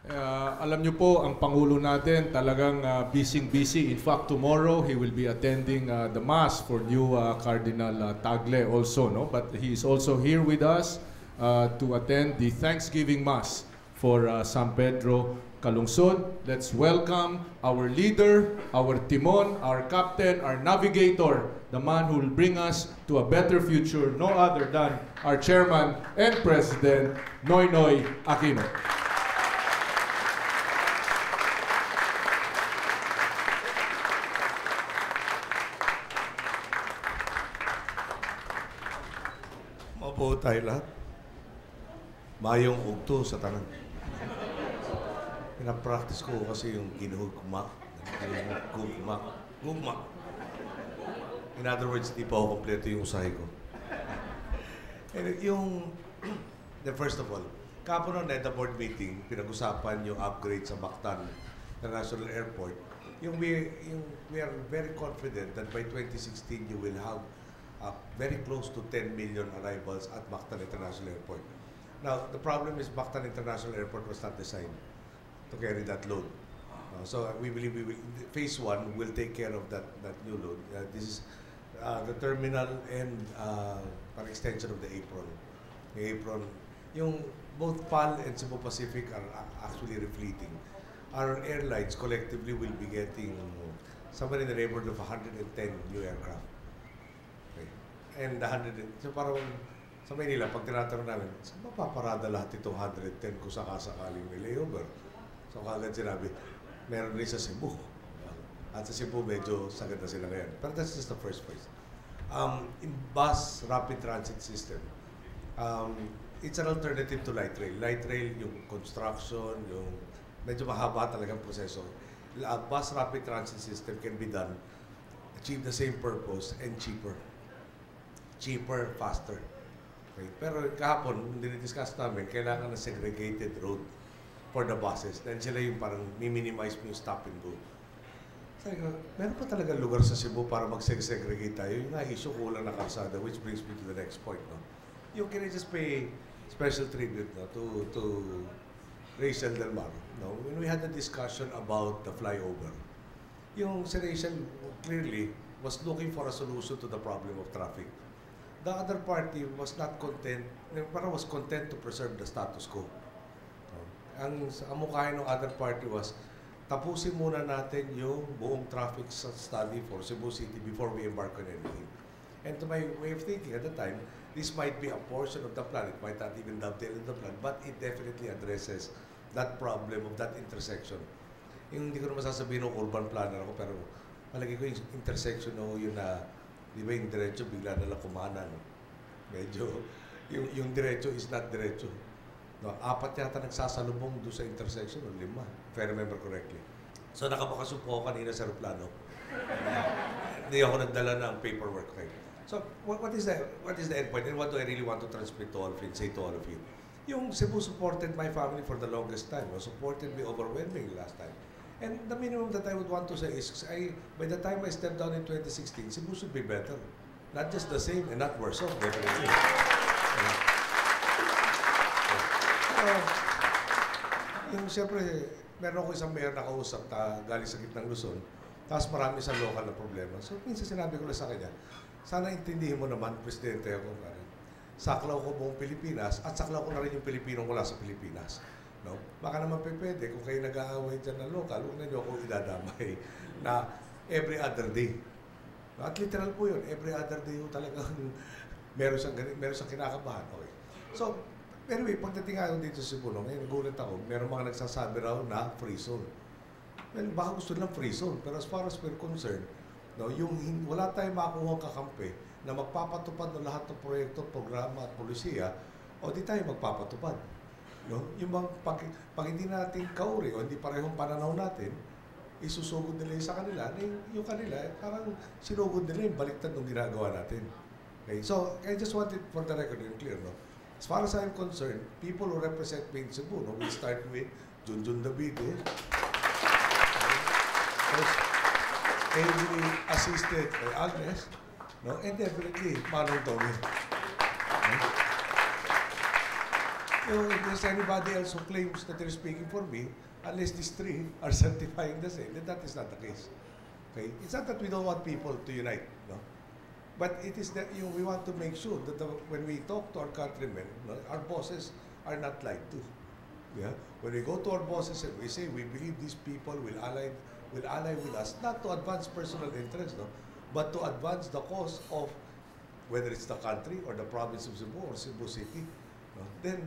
Alam niyo po, ang Pangulo natin talagang busy-busy. In fact, tomorrow he will be attending the Mass for new Cardinal Tagle also. No? But he is also here with us to attend the Thanksgiving Mass for San Pedro Calungsod. Let's welcome our leader, our timon, our captain, our navigator, the man who will bring us to a better future, no other than our chairman and president, Noynoy Aquino. Mabuo tayo lahat. Mayong ugto sa tanan. Pinapractice ko kasi yung ginuhugma. Gugma. In other words, di pa ako kompleto yung usahe ko. And first of all, kapon na the board meeting, pinag-usapan yung upgrade sa Mactan International Airport. We are very confident that by 2016, you will have very close to 10 million arrivals at Mactan International Airport. Now, the problem is Mactan International Airport was not designed to carry that load. So we believe phase 1 will take care of that new load. This is the terminal and an extension of the apron. The apron, both PAL and Cebu Pacific are actually refleeting. Our airlines collectively will be getting somewhere in the neighborhood of 110 new aircraft. And so parang sa Manila, pag tinatanong namin, saan mapaparada lahat itong 110 kung sakasakaling may layover? So kagad sinabi, meron rin sa Cebu. At sa Cebu, medyo sagad na sila ngayon. Pero that's just the first phase. In bus rapid transit system, it's an alternative to light rail. Light rail, yung construction, yung medyo mahaba talagang proseso. Bus rapid transit system can be done, achieve the same purpose, and cheaper, faster. Okay. Pero kahapon, dinidiscuss namin, kailangan na segregated road for the buses. Dahil sila yung parang minimize mo yung stop and go. Sabi ko, meron pa talaga lugar sa Cebu para mag-segregate tayo. Yung issue, kulang na kalsada, which brings me to the next point. No? Yung can I just pay special tribute to Rachel Del Mar. No? When we had a discussion about the flyover, yung si Rachel clearly was looking for a solution to the problem of traffic. The other party was not content, parang was content to preserve the status quo. Ang mukhain ng other party was, tapusin muna natin yung buong traffic study for Cebu City before we embark on anything. And to my way of thinking at the time, this might be a portion of the plan. It might not even dovetail in the plan, but it definitely addresses that problem of that intersection. Yung hindi ko naman sasabihin ng urban planner ako, pero malagay ko yung intersection yun na di ba yung diretso, bigla nalang kumanan. Medyo, yung diretso is not diretso. No, 4 yata nagsasalubong doon sa intersection, o 5, if I remember correctly. So nakabakasyon po ako kanina sa aeroplano. Hindi ako nagdala ng paperwork. Okay. So what is the end point? And what do I really want to transmit to all of you, say to all of you? Yung Cebu supported my family for the longest time. Supported me overwhelmingly last time. And the minimum that I would want to say is, by the time I stepped down in 2016, Cebu should be better. Not just the same and not worse off, definitely. Yung siyempre, meron ako isang mayor na kausap na galing sa gitnang Luzon, tapos marami sa local na problema. So, minsan sinabi ko lang sa kanya, sana intindihin mo naman, Presidente ako, saklaw ko buong Pilipinas at saklaw ko na rin yung Pilipinong wala sa Pilipinas. No? Baka naman pwede, kung kayo nag-aaway dyan ng local, huwag na nyo ako idadamay na every other day. At literal po yun, every other day talagang meron siyang kinakabahan. Okay. So, anyway, pagdating ako dito sa Cebu, ngayon nagulat ako, meron mga nagsasabi raw na free zone. Well, baka gusto nilang free zone, pero as far as we're concerned, no, yung wala tayong makuha kakampi na magpapatupad ng lahat ng proyekto, programa at polisiya, o di tayo magpapatupad. No? Yung pag hindi natin kauri o hindi parehong pananaw natin, isusugod nila sa kanila, yung kanila, parang sinugod nila yung baliktad ng ginagawa natin. Okay? So, I just wanted for the record to clear, no? As far as I'm concerned, people who represent me in Cebu, no, we start with Junjun Davide, ably assisted by Agnes, no, and definitely Manong Tommy. If there's anybody else who claims that they're speaking for me, unless these three are certifying the same, then that is not the case. Okay? It's not that we don't want people to unite, no? But it is that we want to make sure that when we talk to our countrymen, no, our bosses are not lied to. Yeah? When we go to our bosses and we say we believe these people will ally with us, not to advance personal interest, no, but to advance the cause of whether it's the country or the province of Cebu or Cebu City, no, then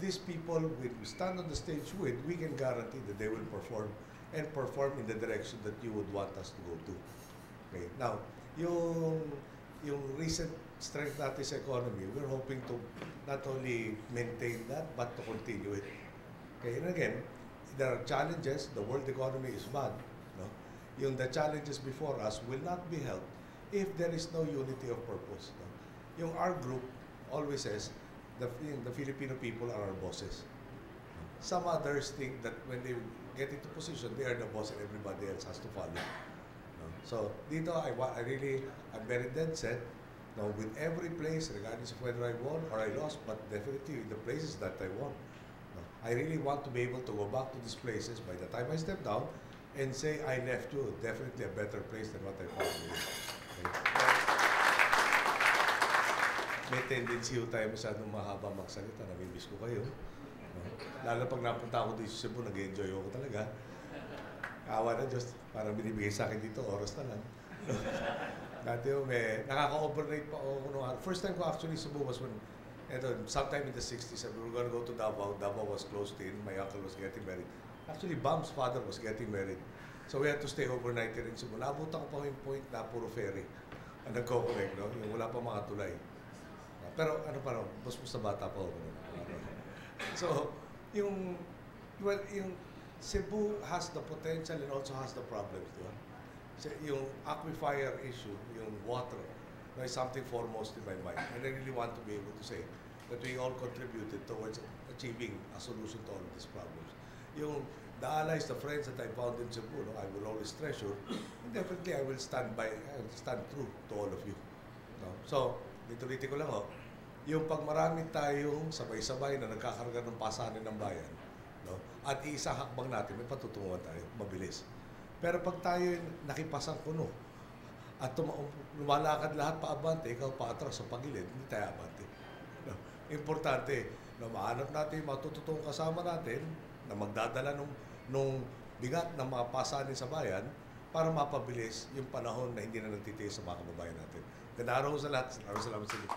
these people will stand on the stage with, we can guarantee that they will perform and perform in the direction that you would want us to go to. Okay. Now, yung recent strength natin sa economy, we're hoping to not only maintain that, but to continue it. Okay, and again, there are challenges. The world economy is bad. No? The challenges before us will not be helped if there is no unity of purpose. No? Our group always says, the Filipino people are our bosses. Some others think that when they get into position, they are the boss and everybody else has to follow. No? So, dito, I'm very dead set. Now, with every place, regardless of whether I won or I lost, but definitely in the places that I won, no? I really want to be able to go back to these places by the time I step down and say, I left you definitely a better place than what I found you. Okay? May tendency ho tayo masyadong mahaba magsalita. Namimiss ko kayo. No? Lalo pag napunta ako dito sa Cebu, nag-enjoy ako talaga. Awa na Diyos, parang binibigay sa akin dito, oras na lang. Dati ho, nakaka-overnight pa ako. First time ko actually Cebu was when, sometime in the 60s, we were gonna go to Davao. Davao was closed in. My uncle was getting married. Actually, Bam's father was getting married. So we had to stay overnight here in Cebu. Nabutan ko pa yung point na puro ferry. Ang nagko-connect, no? Yung wala pa mga tulay. Pero pa rin, bus-bus na bata pa ako. So, yung Cebu has the potential and also has the problems, di ba? So, yung aquifer issue, yung water, is something foremost in my mind. And I really want to be able to say that we all contributed towards achieving a solution to all of these problems. The allies, the friends that I found in Cebu, no, I will always treasure. And definitely, I will stand true to all of you. No? So, dito ko lang, yung pag marami tayong sabay-sabay na nagkakarga ng pasanin ng bayan, no? At isang hakbang natin, may patutunguhan tayo, mabilis. Pero pag tayo nakipasang kuno, at lumalakad lahat pa abante, ikaw pa atras sa pagilid, hindi tayo abante. No? Importante, na mahanap natin yung matututong kasama natin na magdadala nung bigat ng mga pasanin sa bayan para mapabilis yung panahon na hindi na nagtitiis sa mga kababayan natin. Ganda araw sa lahat. Salamat sa inyo.